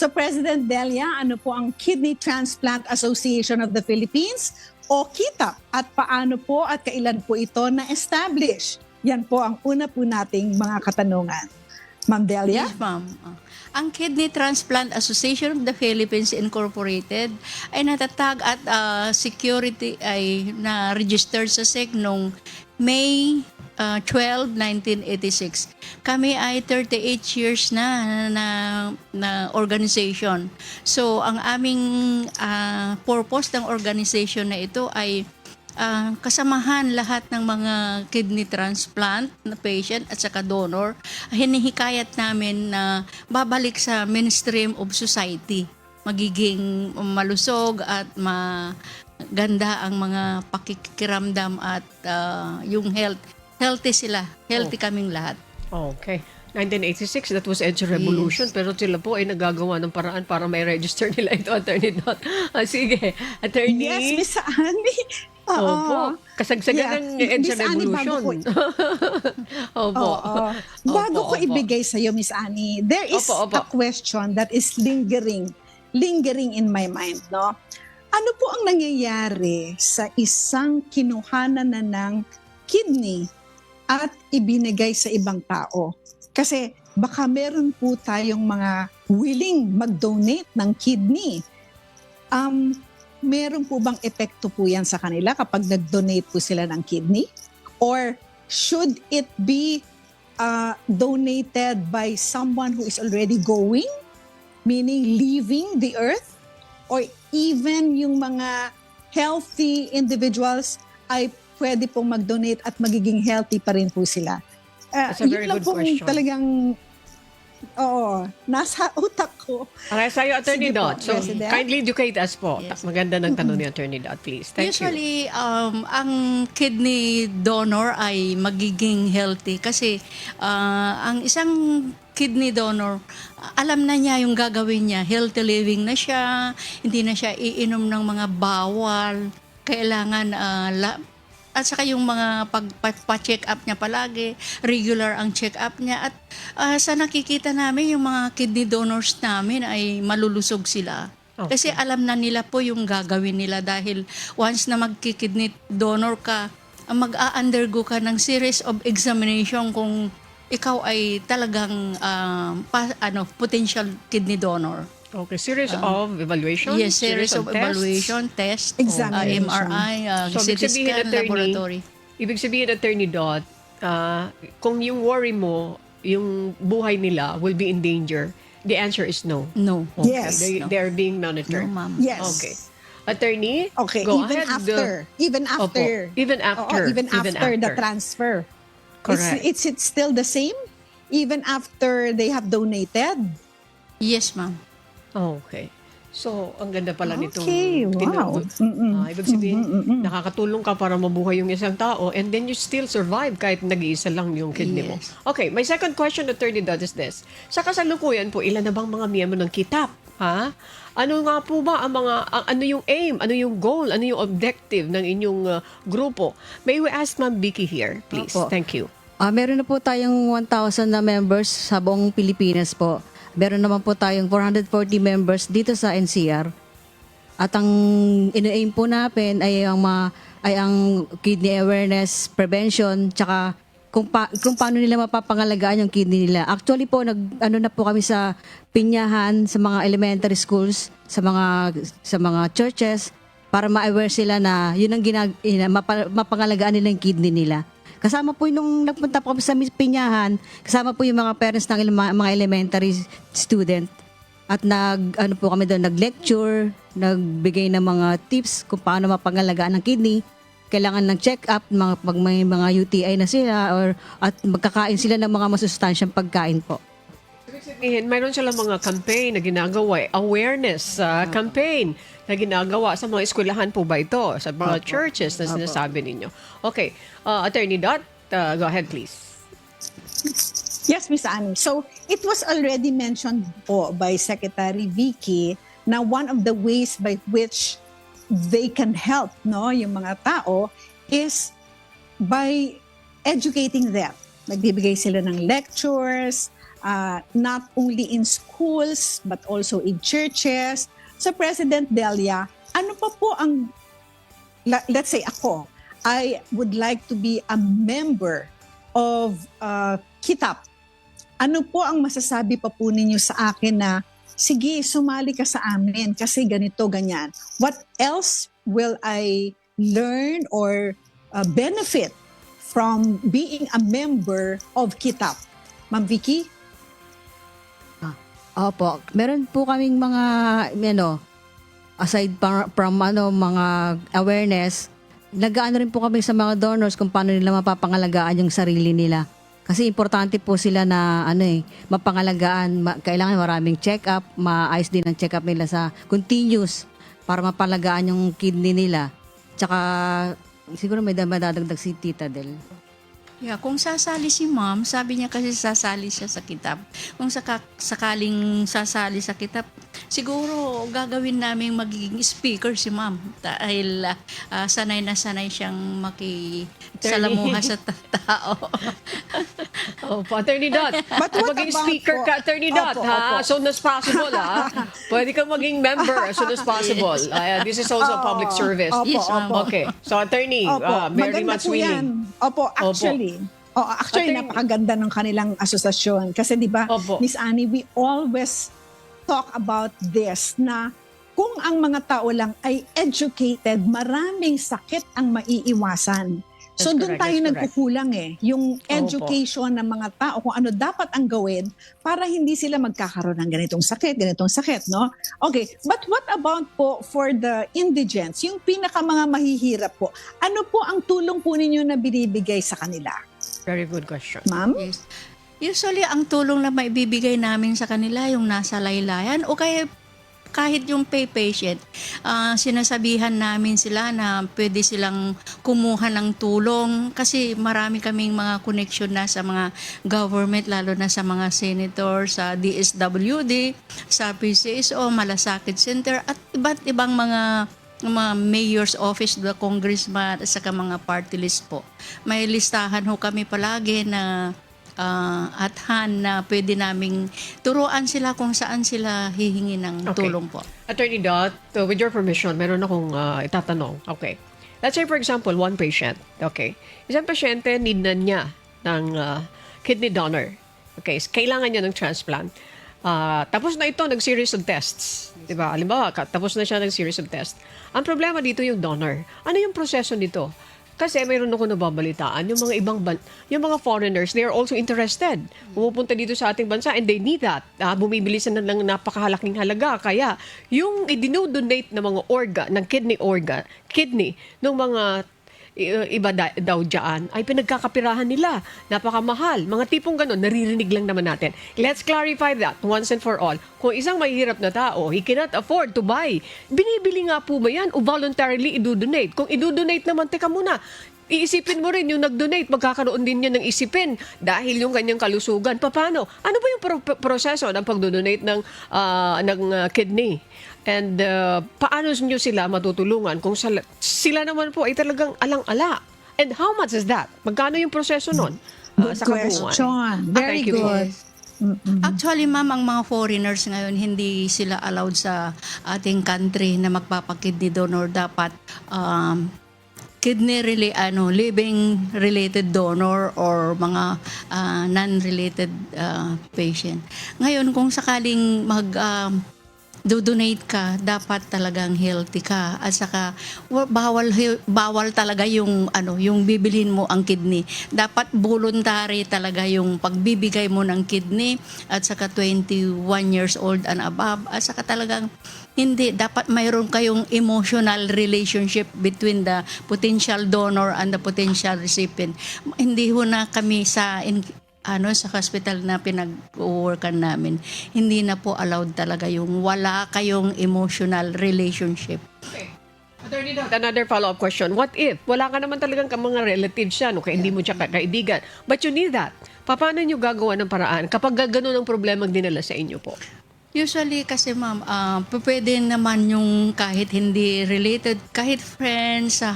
So President Delia, ano po ang Kidney Transplant Association of the Philippines o KITAP at paano po at kailan po ito na-establish? Yan po ang una po nating mga katanungan. Ma'am Delia? Yes, ma'am. Ang Kidney Transplant Association of the Philippines Incorporated ay natatag at security ay na-registered sa SEC noong May 12, 1986. Kami ay 38 years na organization. So, ang aming purpose ng organization na ito ay kasamahan lahat ng mga kidney transplant na patient at saka donor. Hinihikayat namin na babalik sa mainstream of society. Magiging malusog at maganda ang mga pakikiramdam at yung healthy sila. Healthy kaming lahat. Okay. 1986, that was EDSA Revolution, pero sila po ay nagagawa ng paraan para may register nila ito, Attorney Dot. Sige, Attorney. Yes, Miss Annie. Opo. Kasagsagan ng EDSA Miss Annie, Revolution. Opo. Bago ko Opo. ibigay sa iyo, Miss Annie, there is Opo. a question that is lingering in my mind, no? Ano po ang nangyayari sa isang kinuhanan na ng kidney at ibinigay sa ibang tao? Kasi baka meron po tayong mga willing mag-donate ng kidney. Meron po bang epekto po yan sa kanila kapag nag-donate po sila ng kidney? Or should it be donated by someone who is already going? Meaning leaving the earth? Or even yung mga healthy individuals ay pwede pong mag-donate at magiging healthy pa rin po sila? That's a very yun lang good pong question. talagang, nasa utak ko. Okay, sa'yo, Attorney Sige po, Dot. So, President. kindly educate us po. Yes. Maganda ng tanong ni Attorney Dot, please. Thank you. Usually, ang kidney donor ay magiging healthy kasi ang isang kidney donor, alam na niya yung gagawin niya. Healthy living na siya, hindi na siya iinom ng mga bawal, kailangan at saka yung mga pagpa-check up niya palagi, regular ang check up niya at sa nakikita namin yung mga kidney donors namin ay malulusog sila. Okay. Kasi alam na nila po yung gagawin nila dahil once na magki-kidney donor ka, mag-a-undergo ka ng series of examination kung ikaw ay talagang potential kidney donor. Okay, series of evaluation? Yes, series of tests? evaluation, test, Examination. MRI, So, ibig CT sabihin, scan, attorney, laboratory. Ibig sabihin, Attorney Dot, kung yung worry mo, yung buhay nila will be in danger, the answer is no. No. Yes. They're being No, monitored. ma'am. Yes. Okay. Attorney, Okay, go even ahead. after. Even after. Opo. Even after. Oo, even after the transfer. Correct. It's still the same? Even after they have donated? Yes, ma'am. Okay. So, ang ganda pala nito. Okay, wow. Ibig sabihin, nakakatulong ka para mabuhay yung isang tao and then you still survive kahit nag-iisa lang yung kidney mo. Yes. Okay, my second question, Attorney Dodd, is this. Sa kasalukuyan po, ilan na bang mga miyembro ng KITAP? Ha? Ano nga po ba ano yung aim, ano yung goal, ano yung objective ng inyong grupo? May we ask Ma'am Vicky here, please. Opo. Thank you. Meron na po tayong 1,000 na members sa buong Pilipinas po. Meron naman po tayong 440 members dito sa NCR. At ang ina-aim po natin ay ang kidney awareness, prevention, tsaka kung paano nila mapapangalagaan yung kidney nila. Actually po, na po kami sa pinyahan, sa mga elementary schools, sa mga churches, para ma-aware sila na yun ang mapangalagaan nila yung kidney nila. Kasama po nung nagpunta po kami sa pinyahan, kasama po yung mga parents ng mga elementary student. At po kami doon, nag-lecture, nagbigay ng mga tips kung paano mapangalagaan ng kidney. Kailangan ng check-up, pag may mga UTI na sila, at magkakain sila ng mga masustansyang pagkain po. Ibig sabihin, mayroon silang mga campaign na ginagawa, awareness campaign na ginagawa sa mga eskwelahan po ba ito? Sa mga churches na sinasabi ninyo. Okay, Attorney Dot, go ahead please. Yes, Miss Annie. So, it was already mentioned po by Secretary Vicky na one of the ways by which they can help, no, yung mga tao is by educating them. Nagbibigay sila ng lectures, not only in schools but also in churches. So President Delia, ano pa po ang, let's say ako, I would like to be a member of KITAP. Ano po ang masasabi pa po ninyo sa akin na, sige, sumali ka sa amin kasi ganito, ganyan. What else will I learn or benefit from being a member of KITAP? Ma'am Vicky? Opo, meron po kaming mga, aside from mga awareness, nag-aano rin po kami sa mga donors kung paano nila mapapangalagaan yung sarili nila. Kasi importante po sila na mapangalagaan, kailangan maraming check-up, maayos din ang check-up nila sa continuous para mapalagaan yung kidney nila. Tsaka siguro may madadagdag si Tita Del. Yeah, kung sasali si ma'am, sabi niya kasi sasali siya sa kitab. Kung sakaling sasali sa kitab, siguro gagawin namin magiging speaker si ma'am dahil sanay na sanay siyang makisalamuha sa tao. Opo, Attorney Dot. But what Maging about speaker po? ka, Attorney Dot, Opo, ha? opo. As soon as possible, ha? Pwede kang maging member as soon as possible. This is also a public service. Opo, Yes, ma'am. opo. Okay. So, Attorney, Opo, very maganda much po willing. yan. Opo, actually, Attorney- napakaganda ng kanilang asosasyon. Kasi di ba, Opo. Miss Annie, we always talk about this na kung ang mga tao lang ay educated, maraming sakit ang maiiwasan. So That's doon correct, tayo that's nagkukulang yung education ng mga tao kung ano dapat ang gawin para hindi sila magkakaroon ng ganitong sakit, no? Okay, but what about po for the indigents, yung pinaka mga mahihirap po, ano po ang tulong po ninyo na binibigay sa kanila? Very good question. Ma'am? Yes. Usually, ang tulong na maibibigay namin sa kanila yung nasa laylayan o kaya kahit yung pay patient, sinasabihan namin sila na pwede silang kumuha ng tulong kasi marami kaming mga connection na sa mga government, lalo na sa mga senator, sa DSWD, sa PCSO, Malasakit Center at iba't ibang mga mayor's office, the congressman at saka mga party list po. May listahan ho kami palagi na at hand na pwede naming turuan sila kung saan sila hihingi ng Okay. tulong po. Attorney Dot, with your permission, meron akong itatanong. Okay. Let's say, for example, one patient. Okay. Isang pasyente, need na niya ng kidney donor. Okay. Kailangan niya ng transplant. Tapos na ito, nag-series of tests. Diba? Halimbawa, tapos na siya ng series of tests. Ang problema dito yung donor. Ano yung proseso nito? Kasi mayroon ako nababalitaan, yung mga yung mga foreigners, they are also interested. Pumupunta dito sa ating bansa and they need that. Bumibili sila ng napakahalaking halaga. Kaya yung i-donate na mga ng kidney ng mga iba daw dyan, ay pinagkakapirahan nila. Napakamahal. Mga tipong ganun, naririnig lang naman natin. Let's clarify that once and for all. Kung isang mahihirap na tao, he cannot afford to buy, binibili nga po ba yan o voluntarily i-donate? Kung i-donate naman, teka muna, iisipin mo rin yung nag-donate, magkakaroon din niya ng isipin dahil yung kanyang kalusugan. Paano? Ano ba yung proseso ng pag-donate ng kidney? And paano nyo sila matutulungan kung sila naman po ay talagang alang-ala? And how much is that? Magkano yung proseso nun? Good sa kabuuan? question. Very Thank you po. good. Actually, ma'am, ang mga foreigners ngayon, hindi sila allowed sa ating country na magpapakidney donor. Dapat living related donor or mga non-related patient. Ngayon, kung sakaling do-donate ka, dapat talagang healthy ka at saka bawal talaga yung bibilhin mo ang kidney. Dapat voluntary talaga yung pagbibigay mo ng kidney at saka 21 years old and above at saka talagang hindi dapat mayroon kayong emotional relationship between the potential donor and the potential recipient. Hindi ho na kami sa hospital na pinag-workan namin, hindi na po allowed talaga yung wala kayong emotional relationship. Okay. Attorney Dot, another follow-up question. What if wala ka naman talagang mga relatives siya, kaya hindi mo siya kaibigan, but you need that? Paano nyo gagawa ng paraan kapag gano'n ang problema dinala sa inyo po? Usually kasi ma'am, pwede naman yung kahit hindi related, kahit friends sa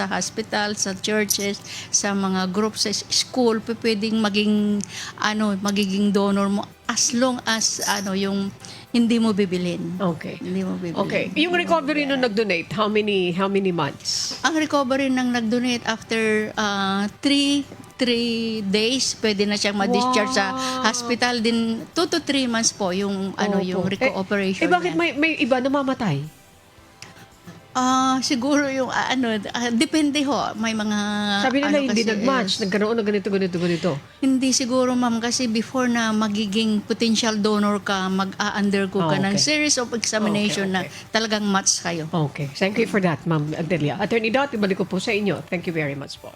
hospital, sa churches, sa mga groups sa school, pwedeng magiging donor mo as long as yung hindi mo bibilin. Okay. Hindi mo bibilin. Okay. Yung recovery nung nag-donate, how many months? Ang recovery ng nag-donate after 3 days, pwede na siyang ma-discharge sa hospital din. 2 to 3 months po yung yung Opo. recuperation. Bakit niya. may iba namamatay? Siguro yung depende ho. May mga Sabi nila hindi kasi nag-match, nagkaroon ng ganito. hindi siguro ma'am kasi before na magiging potential donor ka, mag-undergo ka ng Okay. series of examination Okay. na talagang match kayo. Okay. Thank you for that, Ma'am Delia. Attorney Dot, ibalik ko po sa inyo. Thank you very much po.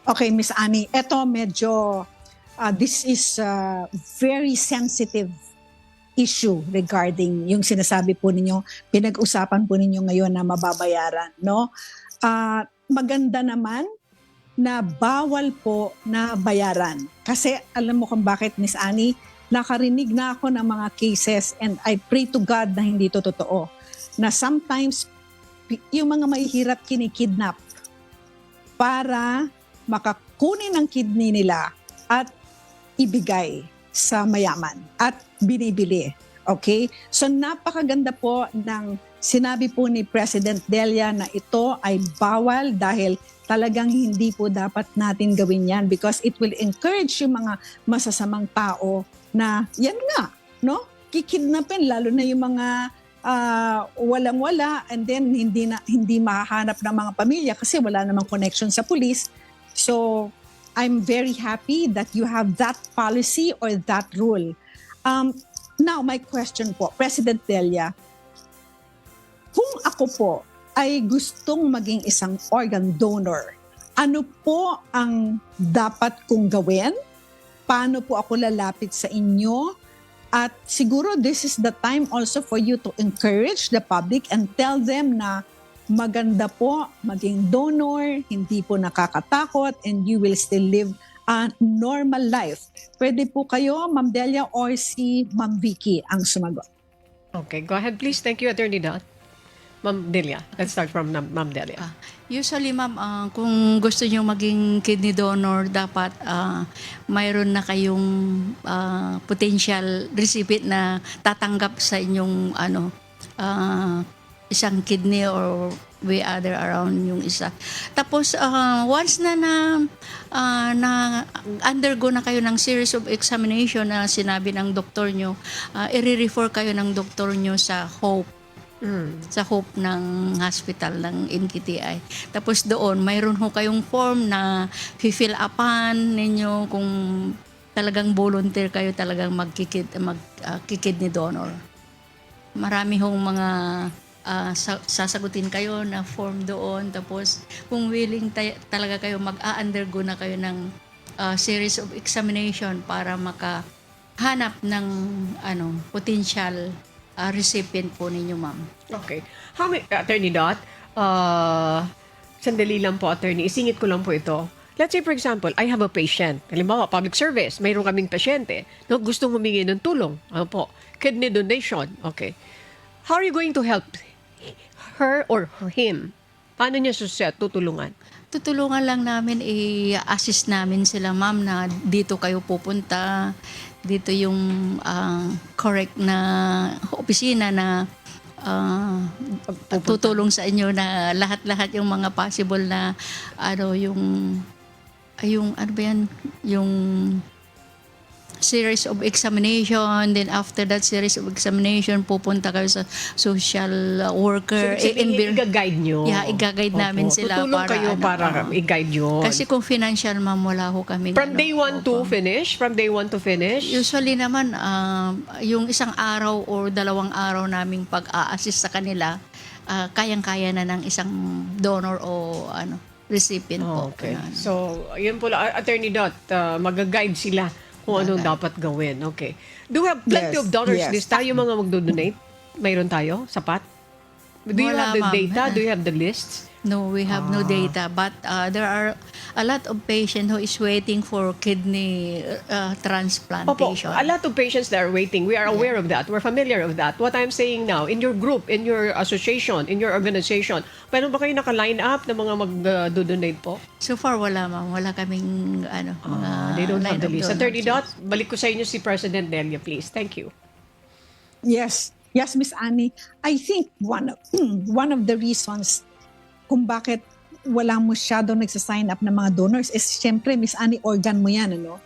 Okay, Miss Annie, eto medyo this is a very sensitive issue regarding yung sinasabi po ninyo, pinag-usapan po ninyo ngayon na mababayaran, no? Maganda naman na bawal po na bayaran. Kasi alam mo kung bakit, Miss Annie, nakarinig na ako ng mga cases and I pray to God na hindi to totoo. Na sometimes yung mga mahihirap kinikidnap para makakunin ang kidney nila at ibigay sa mayaman at binibili. Okay? So napakaganda po ng sinabi po ni President Delia na ito ay bawal dahil talagang hindi po dapat natin gawin yan because it will encourage yung mga masasamang tao na yan nga, no? Kikidnapin lalo na yung mga walang-wala and then hindi mahahanap ng mga pamilya kasi wala namang connection sa police. So, I'm very happy that you have that policy or that rule. Now, my question po, President Delia, kung ako po ay gustong maging isang organ donor, ano po ang dapat kong gawin? Paano po ako lalapit sa inyo? At siguro this is the time also for you to encourage the public and tell them na maganda po maging donor, hindi po nakakatakot, and you will still live a normal life. Pwede po kayo, Ma'am Delia, or si Ma'am Vicky ang sumagot. Okay, go ahead please. Thank you, Attorney Dot. Ma'am Delia. Let's start from Ma'am Delia. Usually ma'am, kung gusto niyo maging kidney donor, dapat mayroon na kayong potential recipient na tatanggap sa inyong isang kidney or way other around yung isa. Tapos once na undergo na kayo ng series of examination na sinabi ng doktor nyo, i-refer kayo ng doktor nyo sa HOPE. Sa HOPE ng hospital ng NKTI. Tapos doon, mayroon ho kayong form na fill upan ninyo kung talagang volunteer kayo talagang magkikidney donor. Marami hong mga sasagutin kayo na form doon. Tapos kung willing talaga kayo, mag-undergo na kayo ng series of examination para makahanap ng potential recipient po ninyo, ma'am. Okay. Attorney Dot, sandali lang po, Attorney. Isingit ko lang po ito. Let's say, for example, I have a patient. Halimbawa, public service. Mayroon kaming pasyente. No, gustong humingi ng tulong. Ano po? Kidney donation. Okay. How are you going to help her or him? Paano niya tutulungan? Tutulungan lang namin, i-assist namin sila, ma'am, na dito kayo pupunta. Dito yung correct na opisina na tutulong sa inyo na lahat-lahat yung mga possible na yung series of examination, then after that series of examination, pupunta kayo sa social worker. So, i-guide nyo. Yeah, i-guide namin sila. Tutulong kayo para i-guide yun. Kasi kung financial, ma'am, wala ho kami. From day 1 to finish? From day 1 to finish? Usually naman, yung isang araw or 2 araw naming pag-a-assist sa kanila, kayang-kaya na ng isang donor o recipient po. Okay. Ganun. So, yun po lang. Attorney Dot, mag-guide sila kung anong dapat gawin. Okay. Do we have plenty Yes, of donors yes. list? Tayo mga magdo-donate? Mayroon tayo? Sapat? Do you Wala, have the ma'am. data? Do you have the lists? No, we have no data, but there are a lot of patients who is waiting for kidney Opo, transplantation. a lot of patients that are waiting. We are aware of that. We're familiar of that. What I'm saying now, in your group, in your association, in your organization, paano ba kayo naka-line up ng mga mag-donate po? So far, wala ma'am. Wala kaming mga They don't have line the of list. donors. Attorney Dot, balik ko sa inyo si President Delia, please. Thank you. Yes, Miss Annie. I think one of the reasons kung bakit wala masyado nagsasign up ng mga donors is syempre, Miss Annie, organ mo yan, ano?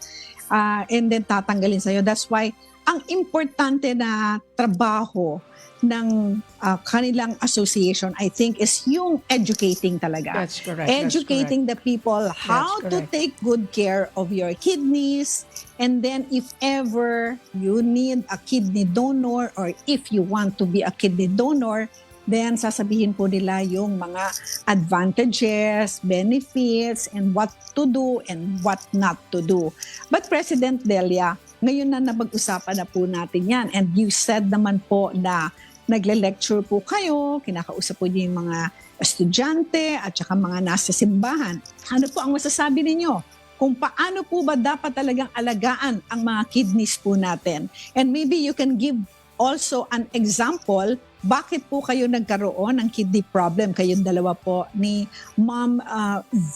And then tatanggalin sa'yo. That's why ang importante na trabaho ng kanilang association, I think, is yung educating talaga. That's correct. Educating the people how to correct. take good care of your kidneys. And then if ever you need a kidney donor or if you want to be a kidney donor, then sasabihin po nila yung mga advantages, benefits, and what to do and what not to do. But President Delia, ngayon na napag-usapan na po natin yan. And you said naman po na nagle-lecture po kayo, kinakausap po niyo yung mga estudyante at saka mga nasa simbahan. Ano po ang masasabi ninyo? Kung paano po ba dapat talagang alagaan ang mga kidneys po natin? And maybe you can give also an example, bakit po kayo nagkaroon ng kidney problem? Kayong dalawa po ni Ma'am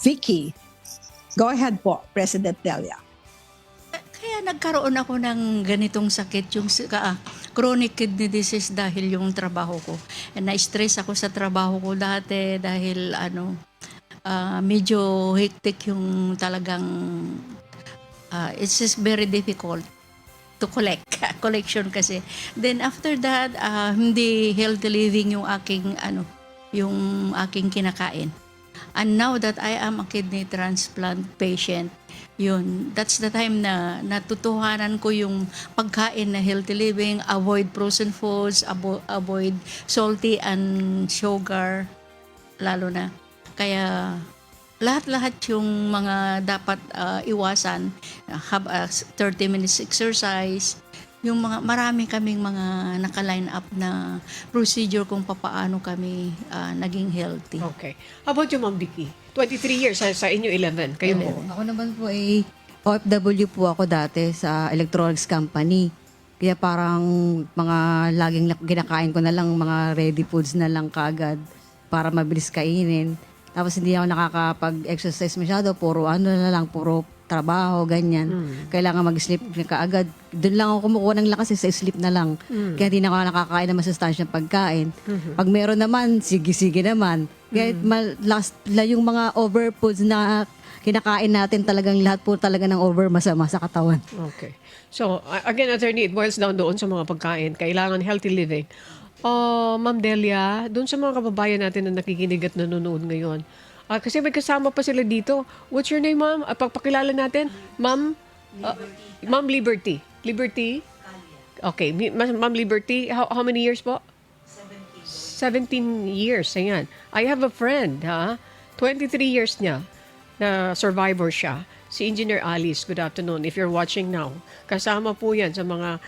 Vicky. Go ahead po, President Delia. Kaya nagkaroon ako ng ganitong sakit, yung chronic kidney disease dahil yung trabaho ko. And na-stress ako sa trabaho ko dati dahil medyo hectic yung talagang it's just very difficult to collection kasi. Then after that, hindi healthy living yung aking kinakain. And now that I am a kidney transplant patient, that's the time na natutuhanan ko yung pagkain na healthy living, avoid frozen foods, avoid salty and sugar, lalo na. Kaya lahat-lahat yung mga dapat iwasan, have a 30 minutes exercise, yung marami kaming mga naka-line up na procedure kung papaano kami naging healthy. Okay. How about you, Ma'am Vicky? 23 years sa inyo 11. Kayo po. Ako naman po ay OFW po ako dati sa electronics company. Kaya parang mga laging kinakain ko na lang mga ready foods na lang kagad para mabilis kainin. Tapos hindi ako nakakapag-exercise masyado, puro puro trabaho, ganyan. Kailangan mag-sleep na kaagad. Doon lang ako kumukuha ng lakas sa sleep na lang. Kaya hindi na ako nakakain ng masustansyang pagkain. Pag meron naman, sige-sige naman. Kaya yung mga overfoods na kinakain natin talagang lahat po talaga ng over masama sa katawan. Okay. So, again, attorney, it boils down doon sa mga pagkain. Kailangan healthy living. Ma'am Delia, doon sa mga kababayan natin na nakikinig at nanonood ngayon, kasi may kasama pa sila dito. What's your name, ma'am? Pagpakilala natin. Ma'am? Ma'am Liberty. Liberty? Okay. Ma'am Liberty, how many years po? 17 years. Ayan. I have a friend, 23 years niya na survivor siya. Si Engineer Alice, good afternoon. If you're watching now, kasama po yan sa mga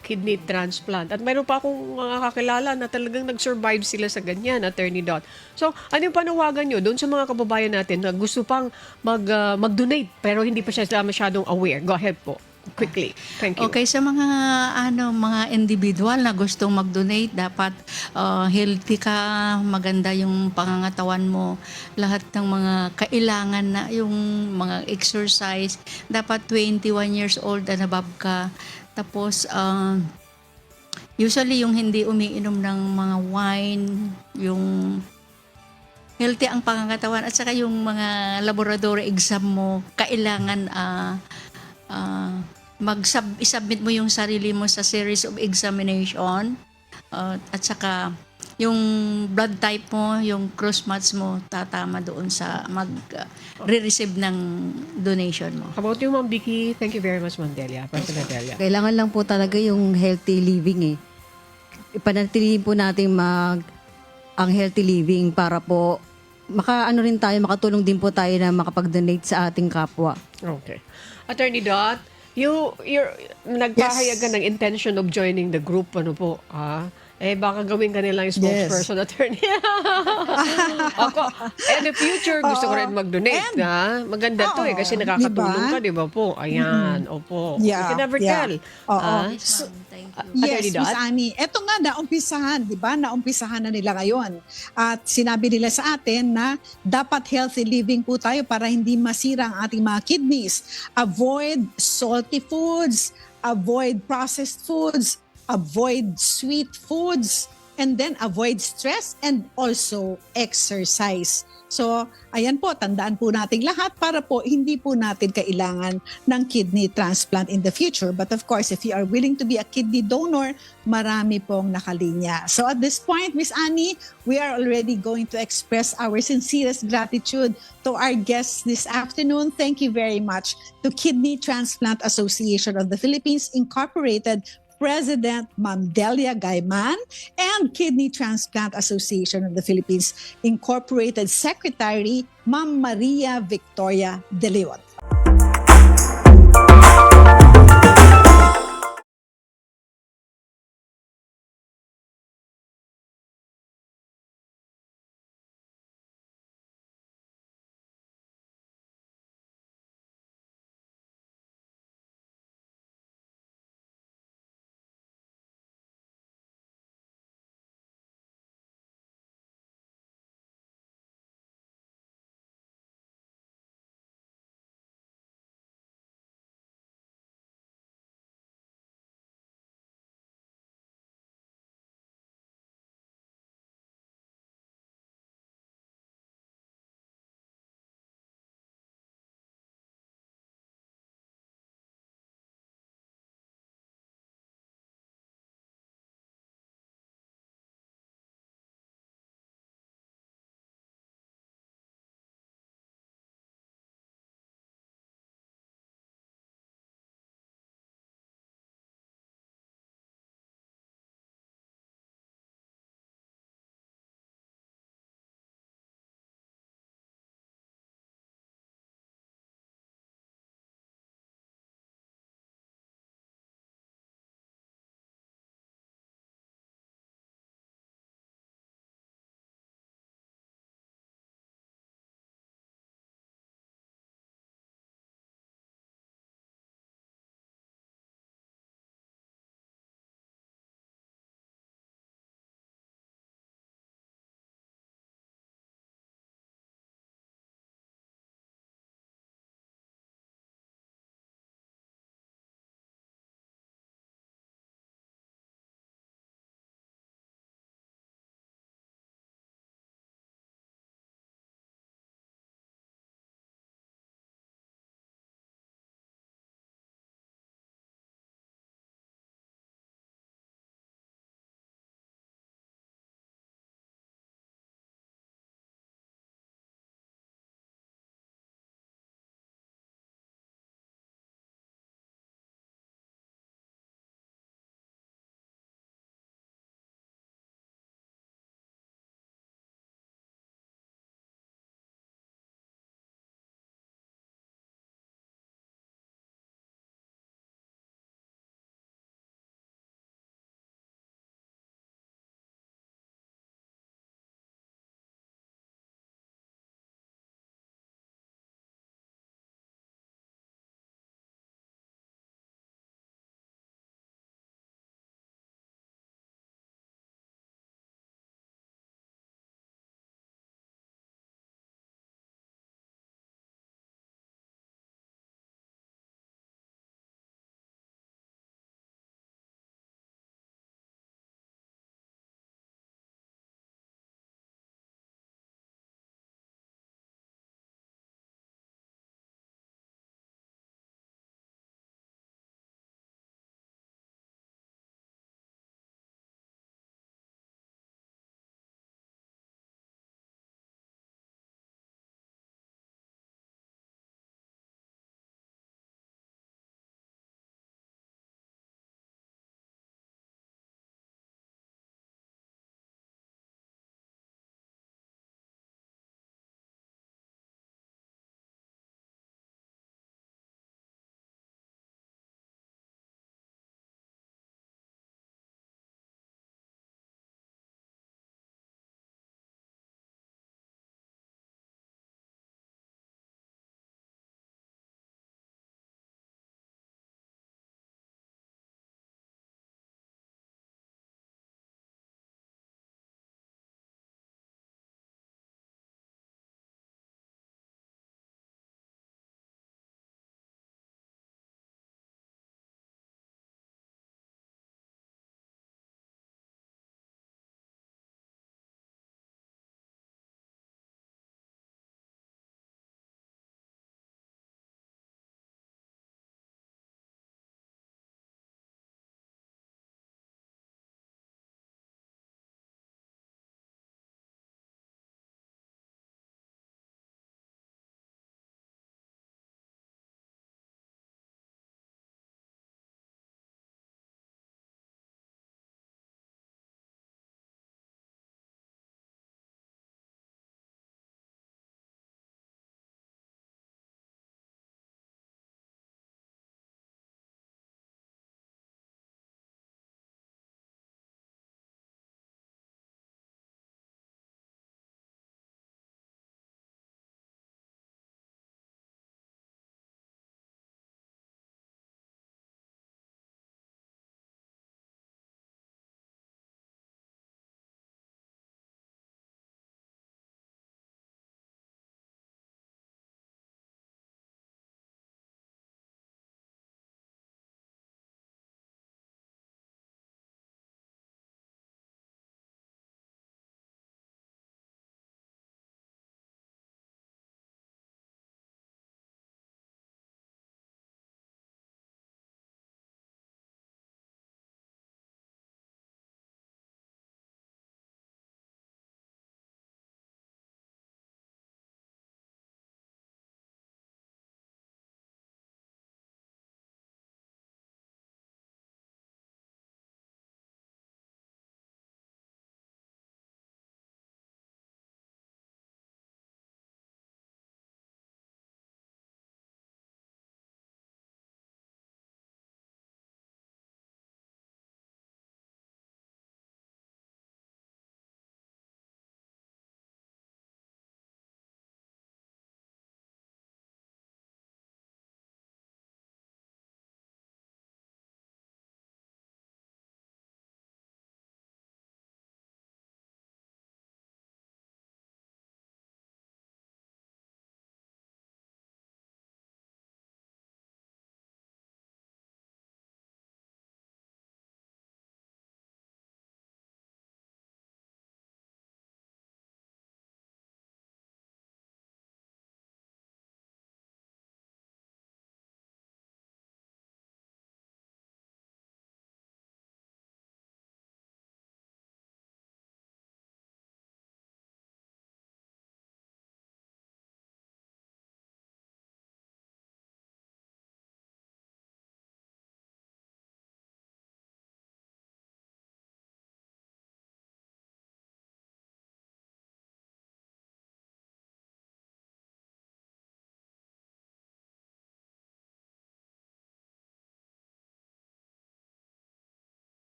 kidney transplant. At mayroon pa akong mga kakilala na talagang nag-survive sila sa ganyan, Attorney Dot. So, ano yung panawagan nyo doon sa mga kababayan natin na gusto pang mag-donate pero hindi pa sila masyadong aware? Go ahead po. Quickly. Thank you. Okay, sa mga mga individual na gustong mag-donate, dapat healthy ka, maganda yung pangangatawan mo, lahat ng mga kailangan na yung mga exercise, dapat 21 years old and above ka. Tapos usually yung hindi umiinom ng mga wine, yung healthy ang pangangatawan at saka yung mga laboratory exam mo, kailangan isubmit mo yung sarili mo sa series of examination at saka yung blood type mo, yung cross match mo, tatama doon sa re-receive ng donation mo. How about you, Ma'am Vicky? Thank you very much, Ma'am Delia. President Delia. Kailangan lang po talaga yung healthy living Ipanatilihin po natin ang healthy living para po makatulong din po tayo na makapag-donate sa ating kapwa. Okay. Attorney Dot, you're nagpahayag ka ng intention of joining the group, ano po, Baka gawin ka nilang spokesperson attorney. Ako, in the future, gusto ko rin mag-donate. Ha? Maganda to kasi nakakatulong ka, di ba po? Ayan, opo. You can never tell. Yes, ma'am. Thank you. Yes, Attorney Miss Dot? Annie. Ito nga, naumpisahan, di ba? Naumpisahan na nila ngayon. At sinabi nila sa atin na dapat healthy living po tayo para hindi masira ang ating mga kidneys. Avoid salty foods, avoid processed foods, avoid sweet foods, and then avoid stress and also exercise. So, ayan po, tandaan po natin lahat para po hindi po natin kailangan ng kidney transplant in the future. But of course, if you are willing to be a kidney donor, marami pong nakalinya. So at this point, Miss Annie, we are already going to express our sincerest gratitude to our guests this afternoon. Thank you very much to Kidney Transplant Association of the Philippines Incorporated President Ma'am Delia Gaiman and Kidney Transplant Association of the Philippines Incorporated Secretary Ma'am Maria Victoria De Leon.